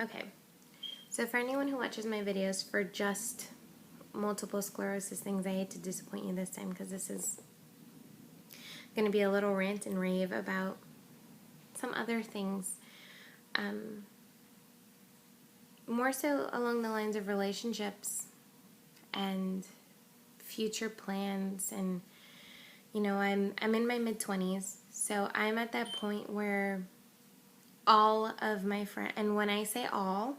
Okay, so for anyone who watches my videos for just multiple sclerosis things, I hate to disappoint you this time because this is going to be a little rant and rave about some other things. More so along the lines of relationships and future plans. And, you know, I'm in my mid-20s, so I'm at that point where all of my friends, and when I say all,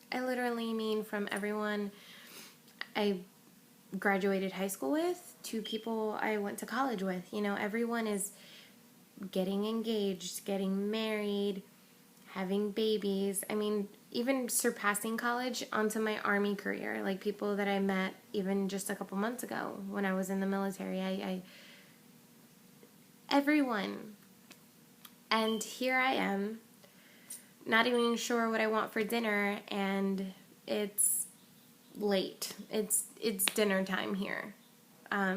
I literally mean from everyone I graduated high school with to people I went to college with. You know, everyone is getting engaged, getting married, having babies. I mean, even surpassing college onto my Army career. Like people that I met even just a couple months ago when I was in the military. Everyone. And here I am, not even sure what I want for dinner, and it's late. It's dinner time here. I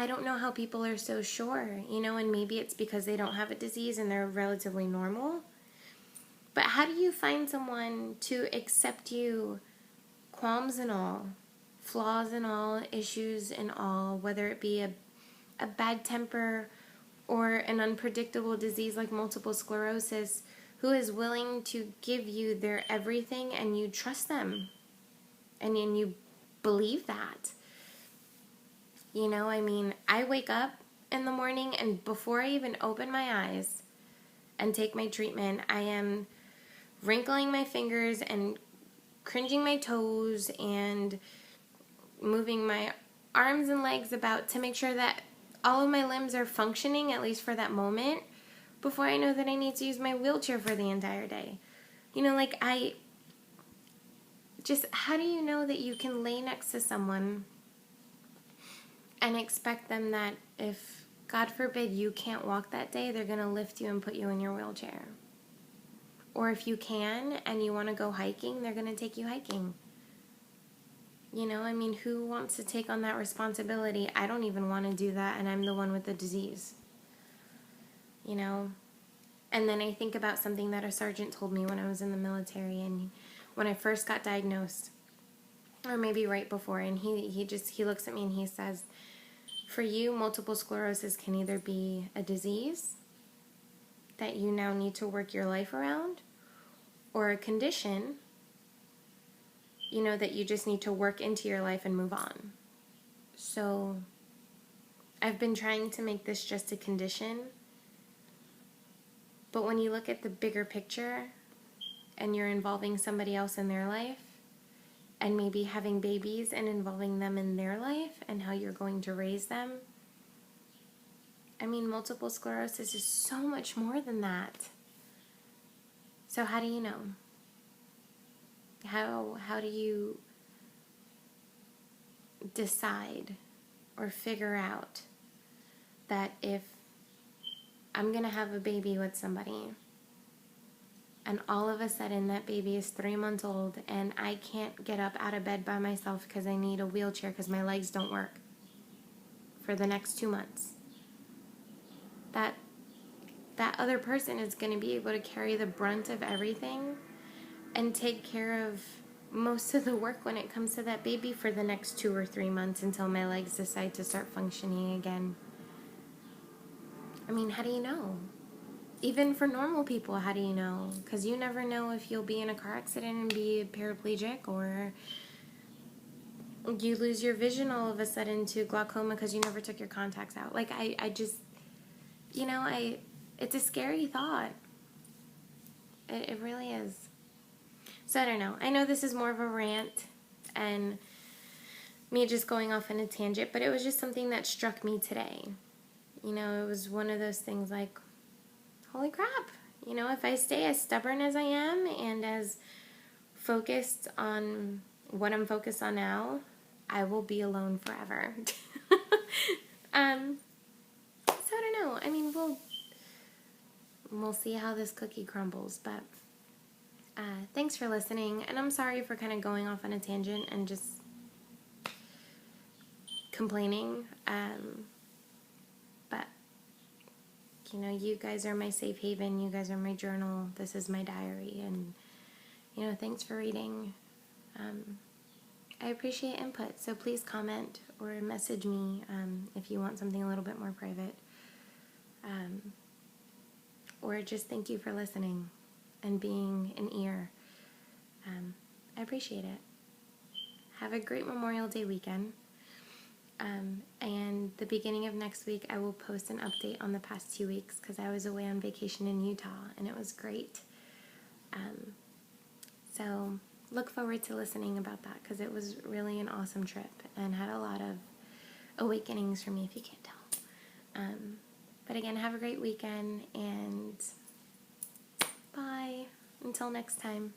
don't know how people are so sure, you know, and maybe it's because they don't have a disease and they're relatively normal. But how do you find someone to accept you, qualms and all, flaws and all, issues and all, whether it be a bad temper or an unpredictable disease like multiple sclerosis, who is willing to give you their everything and you trust them and you believe that? You know, I mean, I wake up in the morning and before I even open my eyes and take my treatment, I am wrinkling my fingers and cringing my toes and moving my arms and legs about to make sure that all of my limbs are functioning, at least for that moment, before I know that I need to use my wheelchair for the entire day. You know, like how do you know that you can lay next to someone and expect them that if, God forbid, you can't walk that day, they're going to lift you and put you in your wheelchair? Or if you can and you want to go hiking, they're going to take you hiking. You know, I mean, who wants to take on that responsibility? I don't even want to do that, and I'm the one with the disease. You know? And then I think about something that a sergeant told me when I was in the military, and when I first got diagnosed, or maybe right before, and he looks at me and he says, for you, multiple sclerosis can either be a disease that you now need to work your life around, or a condition, you know, that you just need to work into your life and move on. So I've been trying to make this just a condition, but when you look at the bigger picture and you're involving somebody else in their life, and maybe having babies and involving them in their life and how you're going to raise them. I mean, multiple sclerosis is so much more than that. So how do you know? How do you decide or figure out that if I'm going to have a baby with somebody, and all of a sudden that baby is 3 months old and I can't get up out of bed by myself because I need a wheelchair because my legs don't work for the next 2 months, that other person is going to be able to carry the brunt of everything and take care of most of the work when it comes to that baby for the next 2 or 3 months until my legs decide to start functioning again. I mean, how do you know? Even for normal people, how do you know? Because you never know if you'll be in a car accident and be paraplegic, or you lose your vision all of a sudden to glaucoma because you never took your contacts out. Like, I just, you know, it's a scary thought. It really is. So I don't know. I know this is more of a rant and me just going off on a tangent, but it was just something that struck me today. You know, it was one of those things like, holy crap, you know, if I stay as stubborn as I am and as focused on what I'm focused on now, I will be alone forever. So I don't know. I mean, we'll see how this cookie crumbles, but thanks for listening, and I'm sorry for kind of going off on a tangent and just complaining, but you know, you guys are my safe haven. You guys are my journal. This is my diary. And, you know, thanks for reading. I appreciate input, so please comment or message me if you want something a little bit more private. Or just thank you for listening and being an ear. I appreciate it. Have a great Memorial Day weekend. And the beginning of next week, I will post an update on the past 2 weeks because I was away on vacation in Utah, and it was great. So look forward to listening about that because it was really an awesome trip and had a lot of awakenings for me, if you can't tell. But again, have a great weekend, and bye. Until next time.